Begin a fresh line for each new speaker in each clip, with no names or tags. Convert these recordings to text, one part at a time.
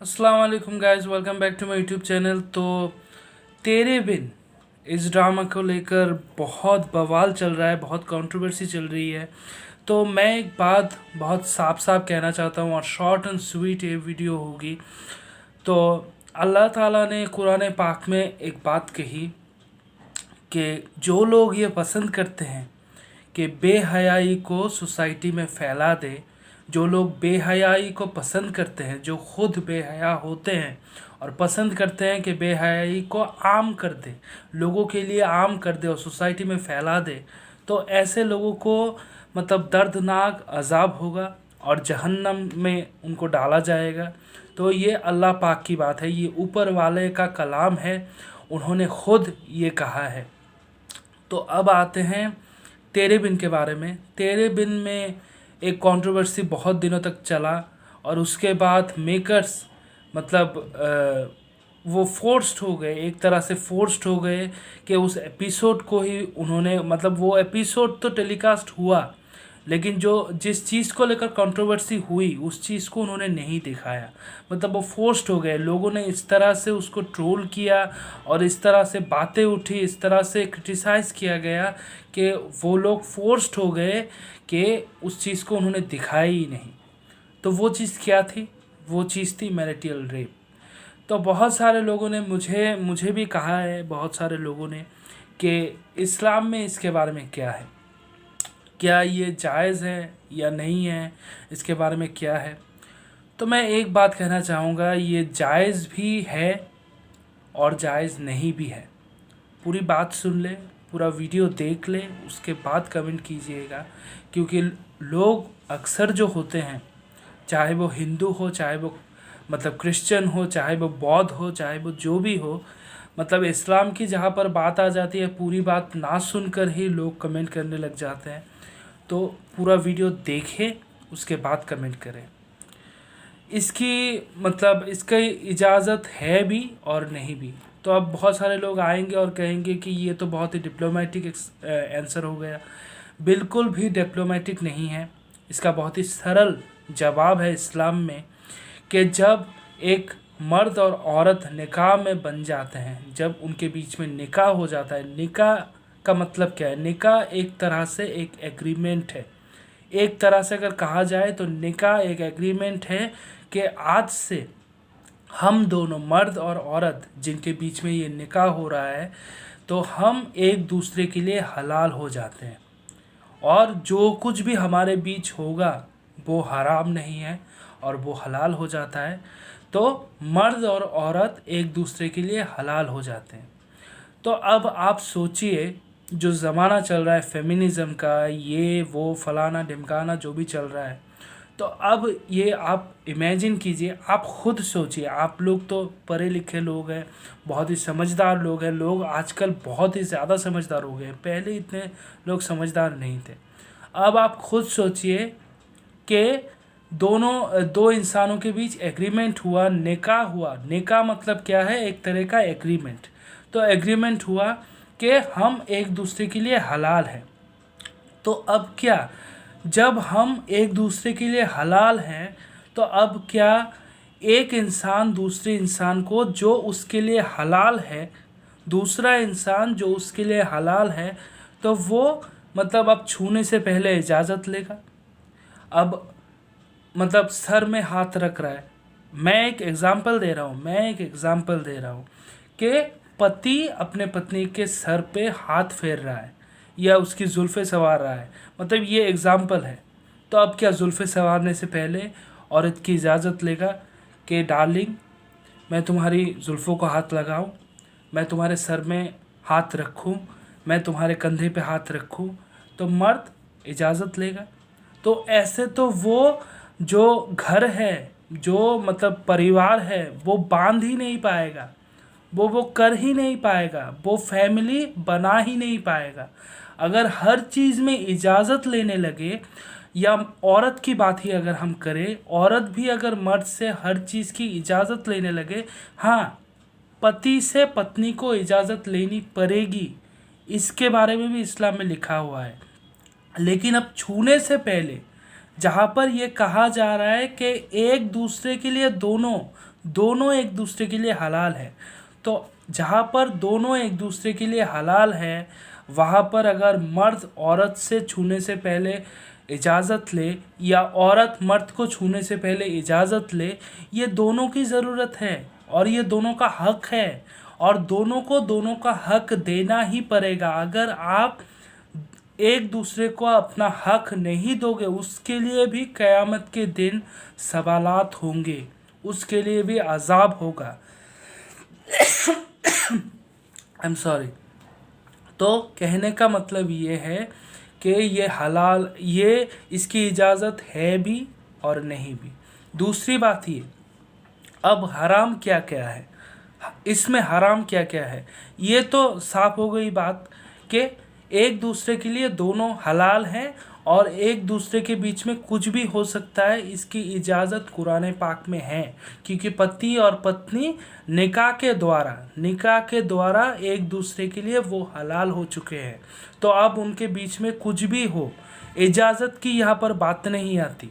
अस्सलाम वालेकुम guys, welcome back to my YouTube channel. तो तेरे बिन इस ड्रामा को लेकर बहुत बवाल चल रहा है, बहुत कंट्रोवर्सी चल रही है। तो मैं एक बात बहुत साफ साफ कहना चाहता हूँ और शॉर्ट एंड स्वीट ये वीडियो होगी। तो अल्लाह ताला ने कुरान पाक में एक बात कही कि जो लोग ये पसंद करते हैं कि बेहयाई को सोसाइटी में फैला दे, जो लोग बेहयाई को पसंद करते हैं, जो खुद बेहया होते हैं और पसंद करते हैं कि बेहयाई को आम कर दे, लोगों के लिए आम कर दे और सोसाइटी में फैला दे, तो ऐसे लोगों को मतलब दर्दनाक अजाब होगा और जहन्नम में उनको डाला जाएगा। तो ये अल्लाह पाक की बात है, ये ऊपर वाले का कलाम है, उन्होंने खुद ये कहा है। तो अब आते हैं तेरे बिन के बारे में। तेरे बिन में एक कंट्रोवर्सी बहुत दिनों तक चला और उसके बाद मेकर्स मतलब वो फोर्स्ड हो गए, एक तरह से फोर्स्ड हो गए कि उस एपिसोड को ही उन्होंने मतलब वो एपिसोड तो टेलीकास्ट हुआ, लेकिन जो जिस चीज़ को लेकर कंट्रोवर्सी हुई उस चीज़ को उन्होंने नहीं दिखाया। मतलब वो फोर्स्ड हो गए, लोगों ने इस तरह से उसको ट्रोल किया और इस तरह से बातें उठी, इस तरह से क्रिटिसाइज़ किया गया कि वो लोग फोर्स्ड हो गए कि उस चीज़ को उन्होंने दिखाया ही नहीं। तो वो चीज़ क्या थी? वो चीज़ थी मैरिटल रेप। तो बहुत सारे लोगों ने मुझे मुझे भी कहा है, बहुत सारे लोगों ने, कि इस्लाम में इसके बारे में क्या है, क्या ये जायज़ है या नहीं है, इसके बारे में क्या है। तो मैं एक बात कहना चाहूँगा, ये जायज़ भी है और जायज़ नहीं भी है। पूरी बात सुन ले, पूरा वीडियो देख ले, उसके बाद कमेंट कीजिएगा। क्योंकि लोग अक्सर जो होते हैं, चाहे वो हिंदू हो, चाहे वो मतलब क्रिश्चियन हो, चाहे वो बौद्ध हो, चाहे वो जो भी हो, मतलब इस्लाम की जहाँ पर बात आ जाती है पूरी बात ना सुनकर ही लोग कमेंट करने लग जाते हैं। तो पूरा वीडियो देखें, उसके बाद कमेंट करें। इसकी मतलब इसका इजाज़त है भी और नहीं भी। तो अब बहुत सारे लोग आएंगे और कहेंगे कि ये तो बहुत ही डिप्लोमेटिक आंसर हो गया। बिल्कुल भी डिप्लोमेटिक नहीं है। इसका बहुत ही सरल जवाब है इस्लाम में कि जब एक मर्द और औरत निकाह में बन जाते हैं, जब उनके बीच में निकाह हो जाता है, निकाह का मतलब क्या है? निकाह एक तरह से एक एग्रीमेंट है। एक तरह से अगर कहा जाए तो निकाह एक एग्रीमेंट है कि आज से हम दोनों मर्द और औरत जिनके बीच में ये निकाह हो रहा है, तो हम एक दूसरे के लिए हलाल हो जाते हैं और जो कुछ भी हमारे बीच होगा वो हराम नहीं है और वो हलाल हो जाता है। तो मर्द और औरत एक दूसरे के लिए हलाल हो जाते हैं। तो अब आप सोचिए, जो ज़माना चल रहा है फेमिनिज़म का, ये वो फलाना ढिमकाना जो भी चल रहा है, तो अब ये आप इमेजिन कीजिए, आप खुद सोचिए। आप लोग तो पढ़े लिखे लोग हैं, बहुत ही समझदार लोग हैं, लोग आजकल बहुत ही ज़्यादा समझदार हो गए हैं, पहले इतने लोग समझदार नहीं थे। अब आप खुद सोचिए कि दो इंसानों के बीच एग्रीमेंट हुआ, निकाह हुआ। निकाह मतलब क्या है? एक तरह का एग्रीमेंट। तो एग्रीमेंट हुआ कि हम एक दूसरे के लिए हलाल हैं। तो अब क्या, जब हम एक दूसरे के लिए हलाल हैं, तो अब क्या एक इंसान दूसरे इंसान को, जो उसके लिए हलाल है, दूसरा इंसान जो उसके लिए हलाल है, तो वो मतलब अब छूने से पहले इजाज़त लेगा। अब मतलब सर में हाथ रख रहा है। मैं एक एग्ज़ाम्पल दे रहा हूँ कि पति अपने पत्नी के सर पे हाथ फेर रहा है या उसकी जुल्फ़ें संवार रहा है, मतलब ये एग्ज़ाम्पल है। तो अब क्या जुल्फ़ें संवारने से पहले औरत की इजाज़त लेगा कि डार्लिंग, मैं तुम्हारी जुल्फ़ों को हाथ लगाऊं, मैं तुम्हारे सर में हाथ रखूं, मैं तुम्हारे कंधे पे हाथ रखूं? तो मर्द इजाज़त लेगा। तो ऐसे तो वो जो घर है, जो मतलब परिवार है, वो बांध ही नहीं पाएगा, वो कर ही नहीं पाएगा, वो फैमिली बना ही नहीं पाएगा। अगर हर चीज़ में इजाज़त लेने लगे, या औरत की बात ही अगर हम करें, औरत भी अगर मर्द से हर चीज़ की इजाज़त लेने लगे, हाँ, पति से पत्नी को इजाज़त लेनी पड़ेगी, इसके बारे में भी इस्लाम में लिखा हुआ है। लेकिन अब छूने से पहले, जहाँ पर ये कहा जा रहा है कि एक दूसरे के लिए दोनों दोनों एक दूसरे के लिए हलाल है। तो जहाँ पर दोनों एक दूसरे के लिए हलाल है, वहाँ पर अगर मर्द औरत से छूने से पहले इजाज़त ले या औरत मर्द को छूने से पहले इजाज़त ले, ये दोनों की ज़रूरत है और ये दोनों का हक है और दोनों को दोनों का हक देना ही पड़ेगा। अगर आप एक दूसरे को अपना हक नहीं दोगे, उसके लिए भी क़यामत के दिन सवालात होंगे, उसके लिए भी अज़ाब होगा। I am sorry. तो कहने का मतलब ये है कि ये हलाल, ये इसकी इजाज़त है भी और नहीं भी। दूसरी बात ये, अब हराम क्या क्या है, इसमें हराम क्या क्या है, ये तो साफ हो गई बात कि एक दूसरे के लिए दोनों हलाल हैं और एक दूसरे के बीच में कुछ भी हो सकता है, इसकी इजाज़त कुरान पाक में है। क्योंकि पति और पत्नी निकाह के द्वारा एक दूसरे के लिए वो हलाल हो चुके हैं। तो अब उनके बीच में कुछ भी हो, इजाज़त की यहाँ पर बात नहीं आती।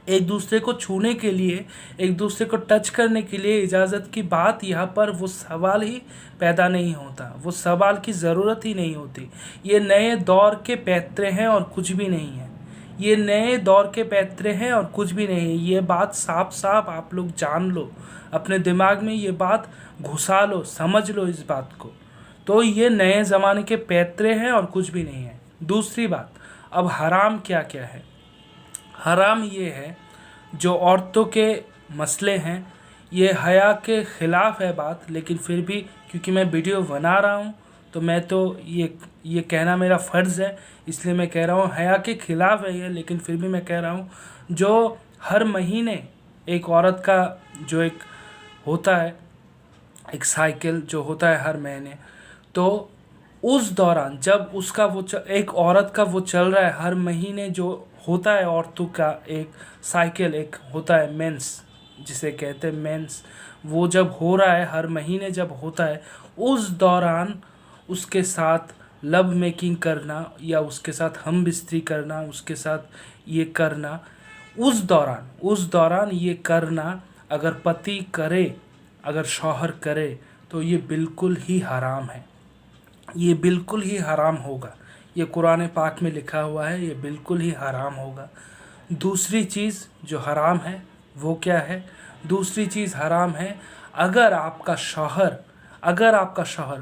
एक दूसरे को छूने के लिए, एक दूसरे को टच करने के लिए इजाज़त की बात यहाँ पर वो सवाल ही पैदा नहीं होता, वो सवाल की ज़रूरत ही नहीं होती। ये नए दौर के पैतरे हैं और कुछ भी नहीं है। ये नए दौर के पैतरे हैं और कुछ भी नहीं है। ये बात साफ साफ आप लोग जान लो, अपने दिमाग में ये बात घुसा लो, समझ लो इस बात को। तो ये नए ज़माने के पैतरे हैं और कुछ भी नहीं है। दूसरी बात, अब हराम क्या क्या है। हराम ये है, जो औरतों के मसले हैं, ये हया के ख़िलाफ़ है बात, लेकिन फिर भी क्योंकि मैं वीडियो बना रहा हूँ तो मैं तो ये कहना मेरा फ़र्ज़ है, इसलिए मैं कह रहा हूँ हया के ख़िलाफ़ है ये। लेकिन फिर भी मैं कह रहा हूँ, जो हर महीने एक औरत का जो एक होता है, एक साइकिल जो होता है हर महीने, तो उस दौरान जब उसका एक औरत का वो चल रहा है, हर महीने जो होता है औरतों का एक साइकिल, एक होता है मेंस, जिसे कहते हैं मेंस, वो जब हो रहा है, हर महीने जब होता है, उस दौरान उसके साथ लव मेकिंग करना या उसके साथ हम बिस्तरी करना, उसके साथ ये करना, उस दौरान ये करना अगर पति करे, अगर शौहर करे, तो ये बिल्कुल ही हराम है। ये बिल्कुल ही हराम होगा। ये कुरान पाक में लिखा हुआ है, ये बिल्कुल ही हराम होगा। दूसरी चीज़ जो हराम है वो क्या है? दूसरी चीज़ हराम है, अगर आपका शौहर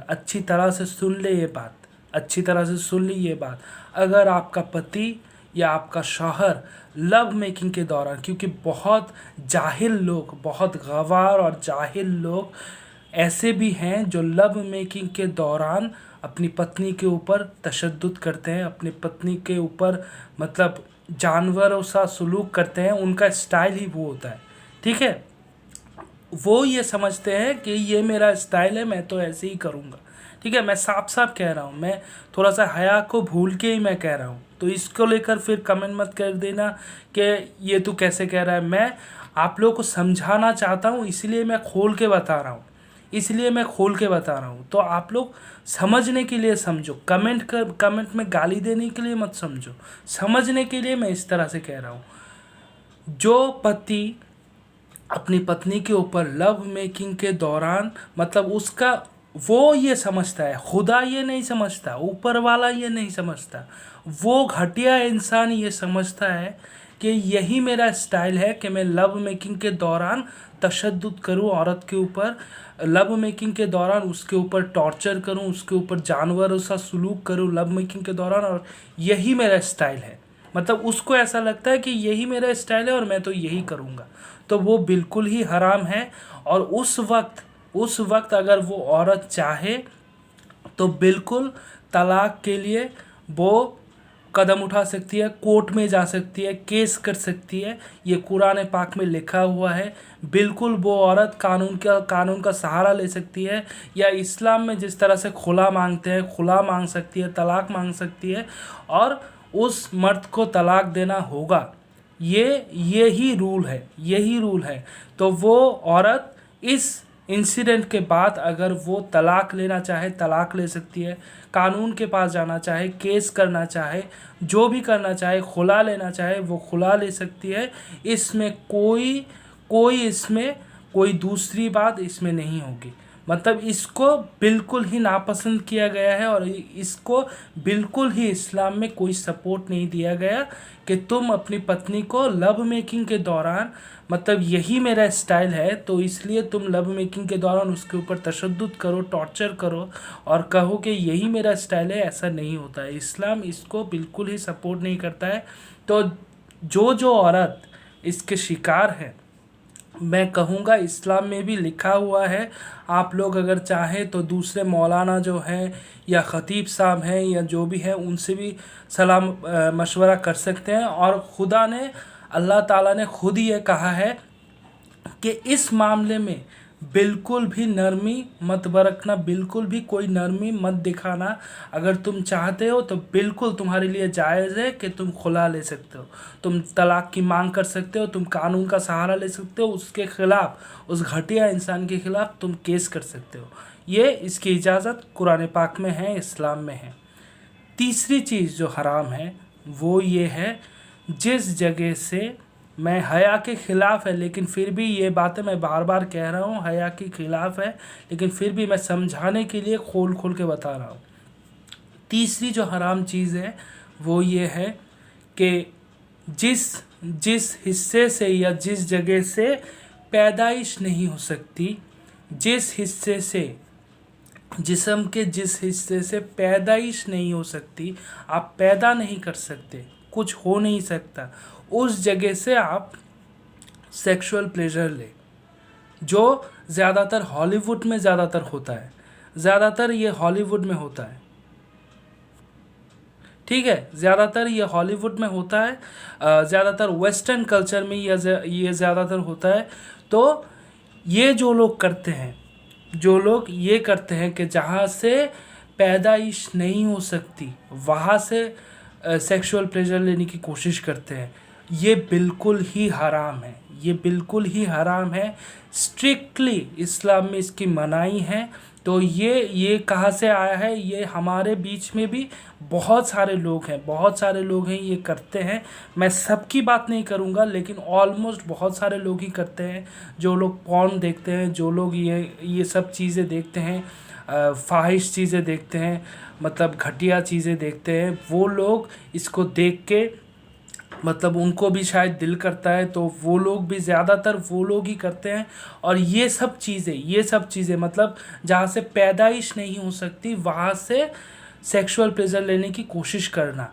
अच्छी तरह से सुन ले ये बात, अच्छी तरह से सुन ली ये बात, अगर आपका पति या आपका शौहर लव मेकिंग के दौरान, क्योंकि बहुत जाहिल लोग, बहुत गवार और जाहिल लोग ऐसे भी हैं जो लव मेकिंग के दौरान अपनी पत्नी के ऊपर तशद्दुद करते हैं, अपनी पत्नी के ऊपर मतलब जानवरों सा सलूक करते हैं। उनका स्टाइल ही वो होता है, ठीक है। वो ये समझते हैं कि ये मेरा स्टाइल है, मैं तो ऐसे ही करूँगा, ठीक है। मैं साफ साफ कह रहा हूँ, मैं थोड़ा सा हया को भूल के ही मैं कह रहा हूँ। तो इसको लेकर फिर कमेंट मत कर देना कि ये तू कैसे कह रहा है। मैं आप लोगों को समझाना चाहता हूँ, इसलिए मैं खोल के बता रहा हूँ, तो आप लोग समझने के लिए समझो। कमेंट में गाली देने के लिए मत समझो, समझने के लिए मैं इस तरह से कह रहा हूँ। जो पति अपनी पत्नी के ऊपर लव मेकिंग के दौरान, मतलब उसका वो ये समझता है, खुदा ये नहीं समझता, ऊपर वाला ये नहीं समझता, वो घटिया इंसान ये समझता है कि यही मेरा स्टाइल है कि मैं लव मेकिंग के दौरान तशद्दुद करूं औरत के ऊपर, लव मेकिंग के दौरान उसके ऊपर टॉर्चर करूं, उसके ऊपर जानवरों सा सलूक करूं लव मेकिंग के दौरान, और यही मेरा स्टाइल है। मतलब उसको ऐसा लगता है कि यही मेरा स्टाइल है और मैं तो यही करूँगा। तो वो बिल्कुल ही हराम है। और उस वक्त अगर वो औरत चाहे तो बिल्कुल तलाक के लिए वो कदम उठा सकती है, कोर्ट में जा सकती है, केस कर सकती है। ये कुरान पाक में लिखा हुआ है। बिल्कुल वो औरत कानून का सहारा ले सकती है, या इस्लाम में जिस तरह से खुला मांगते हैं, खुला मांग सकती है, तलाक मांग सकती है, और उस मर्द को तलाक देना होगा। यही रूल है। तो वो औरत इस इंसिडेंट के बाद अगर वो तलाक लेना चाहे तलाक ले सकती है, कानून के पास जाना चाहे, केस करना चाहे, जो भी करना चाहे, खुला लेना चाहे वो खुला ले सकती है। इसमें कोई दूसरी बात इसमें नहीं होगी। मतलब इसको बिल्कुल ही नापसंद किया गया है और इसको बिल्कुल ही इस्लाम में कोई सपोर्ट नहीं दिया गया कि तुम अपनी पत्नी को लव मेकिंग के दौरान, मतलब यही मेरा स्टाइल है तो इसलिए तुम लव मेकिंग के दौरान उसके ऊपर तशद्दुद करो, टॉर्चर करो और कहो कि यही मेरा स्टाइल है। ऐसा नहीं होता है, इस्लाम इसको बिल्कुल ही सपोर्ट नहीं करता है। तो जो औरत इसके शिकार है, मैं कहूँगा इस्लाम में भी लिखा हुआ है, आप लोग अगर चाहें तो दूसरे मौलाना जो हैं या ख़तीब साहब हैं या जो भी हैं उनसे भी सलाह मशवरा कर सकते हैं। और खुदा ने, अल्लाह ताला ने खुद ये कहा है कि इस मामले में बिल्कुल भी नरमी मत बरतना, बिल्कुल भी कोई नरमी मत दिखाना। अगर तुम चाहते हो तो बिल्कुल तुम्हारे लिए जायज़ है कि तुम खुला ले सकते हो, तुम तलाक़ की मांग कर सकते हो, तुम कानून का सहारा ले सकते हो, उसके ख़िलाफ़, उस घटिया इंसान के ख़िलाफ़ तुम केस कर सकते हो। ये इसकी इजाज़त कुरान पाक में है, इस्लाम में है। तीसरी चीज़ जो हराम है वो ये है, जिस जगह से, मैं हया के ख़िलाफ़ है लेकिन फिर भी ये बातें मैं बार बार कह रहा हूँ, हया के ख़िलाफ़ है लेकिन फिर भी मैं समझाने के लिए खोल खोल के बता रहा हूँ। तीसरी जो हराम चीज़ है वो ये है कि जिस जिस हिस्से से या जिस जगह से पैदाइश नहीं हो सकती, जिस हिस्से से, जिस्म के जिस हिस्से से पैदाइश नहीं हो सकती, आप पैदा नहीं कर सकते, कुछ हो नहीं सकता, उस जगह से आप सेक्सुअल प्लेजर ले, जो ज़्यादातर हॉलीवुड में ज़्यादातर होता है, ज़्यादातर ये हॉलीवुड में होता है, ठीक है, ज़्यादातर ये हॉलीवुड में होता है, ज़्यादातर वेस्टर्न कल्चर में ये ज़्यादातर होता है। तो ये जो लोग करते हैं, जो लोग ये करते हैं कि जहाँ से पैदाइश नहीं हो सकती वहाँ से सेक्सुअल प्लेजर लेने की कोशिश करते हैं, ये बिल्कुल ही हराम है, ये बिल्कुल ही हराम है। स्ट्रिक्टली इस्लाम में इसकी मनाही है। तो ये कहाँ से आया है? ये हमारे बीच में भी बहुत सारे लोग हैं, बहुत सारे लोग हैं ये करते हैं। मैं सबकी बात नहीं करूँगा लेकिन ऑलमोस्ट बहुत सारे लोग ही करते हैं। जो लोग पॉर्न देखते हैं, जो लोग ये सब चीज़ें देखते हैं, फाहिश चीज़ें देखते हैं, मतलब घटिया चीज़ें देखते हैं, वो लोग इसको देख के, मतलब उनको भी शायद दिल करता है तो वो लोग भी, ज़्यादातर वो लोग ही करते हैं। और ये सब चीज़ें मतलब जहाँ से पैदाइश नहीं हो सकती वहाँ से सेक्सुअल प्लेजर लेने की कोशिश करना,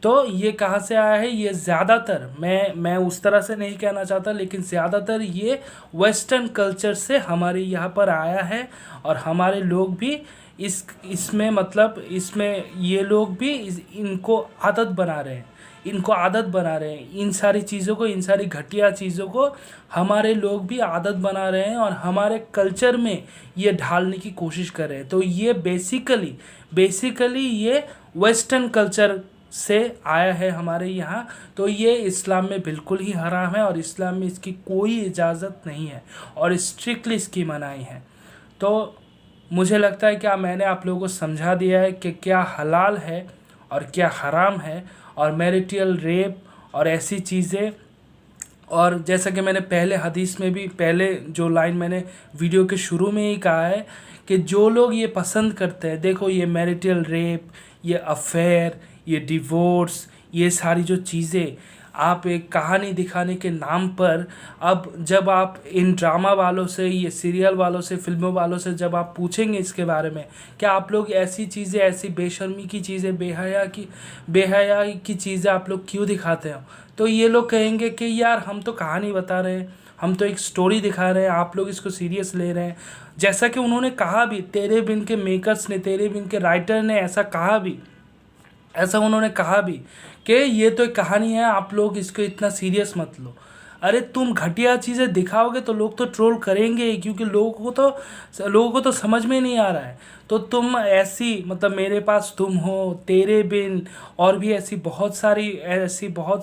तो ये कहाँ से आया है? ये ज़्यादातर, मैं उस तरह से नहीं कहना चाहता लेकिन ज़्यादातर ये वेस्टर्न कल्चर से हमारे यहाँ पर आया है। और हमारे लोग भी इसमें, मतलब इसमें ये लोग भी इनको आदत बना रहे हैं, इन सारी चीज़ों को, इन सारी घटिया चीज़ों को हमारे लोग भी आदत बना रहे हैं और हमारे कल्चर में ये ढालने की कोशिश कर रहे हैं। तो ये बेसिकली ये वेस्टर्न कल्चर से आया है हमारे यहाँ। तो ये इस्लाम में बिल्कुल ही हराम है और इस्लाम में इसकी कोई इजाज़त नहीं है और स्ट्रिक्टली इसकी मनाही है। तो मुझे लगता है क्या मैंने आप लोगों को समझा दिया है कि क्या हलाल है और क्या हराम है, और मैरिटल रेप और ऐसी चीज़ें। और जैसा कि मैंने पहले हदीस में भी, पहले जो लाइन मैंने वीडियो के शुरू में ही कहा है कि जो लोग ये पसंद करते हैं, देखो ये मैरिटल रेप, ये अफेयर, ये डिवोर्स, ये सारी जो चीज़ें आप एक कहानी दिखाने के नाम पर, अब जब आप इन ड्रामा वालों से, ये सीरियल वालों से, फिल्मों वालों से जब आप पूछेंगे इसके बारे में, क्या आप लोग ऐसी चीज़ें, ऐसी बेशर्मी की चीज़ें, बेहया की चीज़ें आप लोग क्यों दिखाते हो, तो ये लोग कहेंगे कि यार हम तो कहानी बता रहे हैं, हम तो एक स्टोरी दिखा रहे हैं, आप लोग इसको सीरियस ले रहे हैं। जैसा कि उन्होंने कहा भी, तेरे बिन के मेकर्स ने, तेरे बिन के राइटर ने ऐसा उन्होंने कहा भी कि ये तो एक कहानी है, आप लोग इसको इतना सीरियस मत लो। अरे तुम घटिया चीज़ें दिखाओगे तो लोग तो ट्रोल करेंगे ही, क्योंकि लोगों को तो समझ में नहीं आ रहा है। तो तुम ऐसी, मतलब मेरे पास तुम हो, तेरे बिन, और भी ऐसी बहुत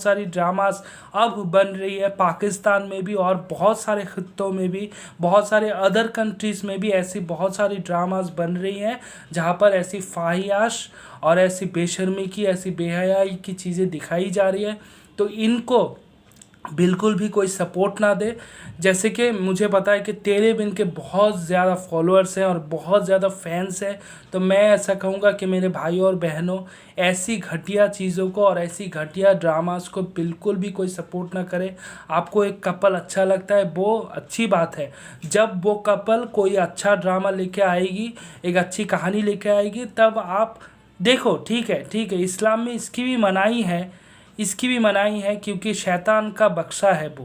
सारी ड्रामास अब बन रही है पाकिस्तान में भी और बहुत सारे खित्तों में भी, बहुत सारे अदर कंट्रीज़ में भी ऐसी बहुत सारी ड्रामास बन रही हैं जहाँ पर ऐसी फाहियाश और ऐसी बेशर्मी की, ऐसी बेहयाई की चीज़ें दिखाई जा रही है। तो इनको बिल्कुल भी कोई सपोर्ट ना दे। जैसे कि मुझे पता है कि तेरे बिन के बहुत ज़्यादा फॉलोअर्स हैं और बहुत ज़्यादा फैंस हैं, तो मैं ऐसा कहूँगा कि मेरे भाइयों और बहनों, ऐसी घटिया चीज़ों को और ऐसी घटिया ड्रामास को बिल्कुल भी कोई सपोर्ट ना करे। आपको एक कपल अच्छा लगता है, वो अच्छी बात है। जब वो कपल कोई अच्छा ड्रामा लेके आएगी, एक अच्छी कहानी लेके आएगी, तब आप देखो। ठीक है, ठीक है, इस्लाम में इसकी भी मनाही है, इसकी भी मनाही है, क्योंकि शैतान का बख्शा है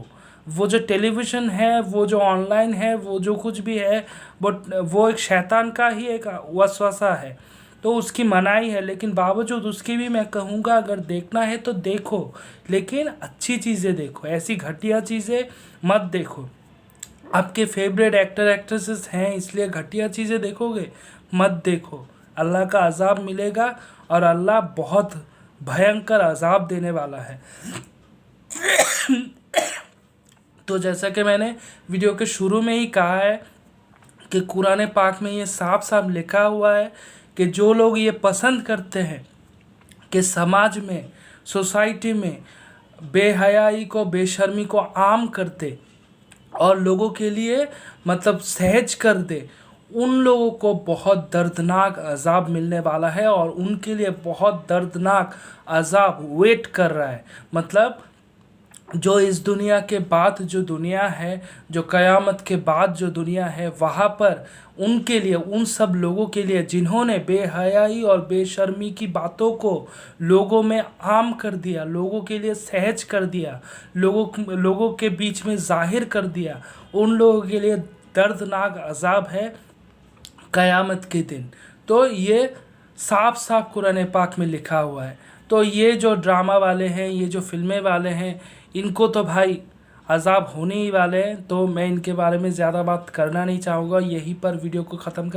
वो जो टेलीविज़न है, वो जो ऑनलाइन है, वो जो कुछ भी है, वो एक शैतान का ही एक वसवसा है, तो उसकी मनाही है। लेकिन बावजूद उसकी भी मैं कहूँगा, अगर देखना है तो देखो, लेकिन अच्छी चीज़ें देखो, ऐसी घटिया चीज़ें मत देखो। आपके फेवरेट एक्टर एक्ट्रेसेस हैं, इसलिए घटिया चीज़ें देखोगे, मत देखो। अल्लाह का अज़ाब मिलेगा, और अल्लाह बहुत भयंकर अज़ाब देने वाला है। तो जैसा कि मैंने वीडियो के शुरू में ही कहा है कि कुरान पाक में ये साफ साफ लिखा हुआ है कि जो लोग ये पसंद करते हैं कि समाज में, सोसाइटी में बेहयाई को, बेशर्मी को आम कर दे और लोगों के लिए मतलब सहज कर दे, उन लोगों को बहुत दर्दनाक अज़ाब मिलने वाला है, और उनके लिए बहुत दर्दनाक अज़ाब वेट कर रहा है। मतलब जो इस दुनिया के बाद जो दुनिया है, जो क़यामत के बाद जो दुनिया है, वहाँ पर उनके लिए, उन सब लोगों के लिए जिन्होंने बेहयाई और बेशर्मी की बातों को लोगों में आम कर दिया, लोगों के लिए सहज कर दिया, लोगों के बीच में ज़ाहिर कर दिया, उन लोगों के लिए दर्दनाक अज़ाब है क़यामत के दिन। तो ये साफ साफ कुरान पाक में लिखा हुआ है। तो ये जो ड्रामा वाले हैं, ये जो फिल्में वाले हैं, इनको तो भाई अज़ाब होने ही वाले हैं। तो मैं इनके बारे में ज़्यादा बात करना नहीं चाहूँगा, यहीं पर वीडियो को ख़त्म कर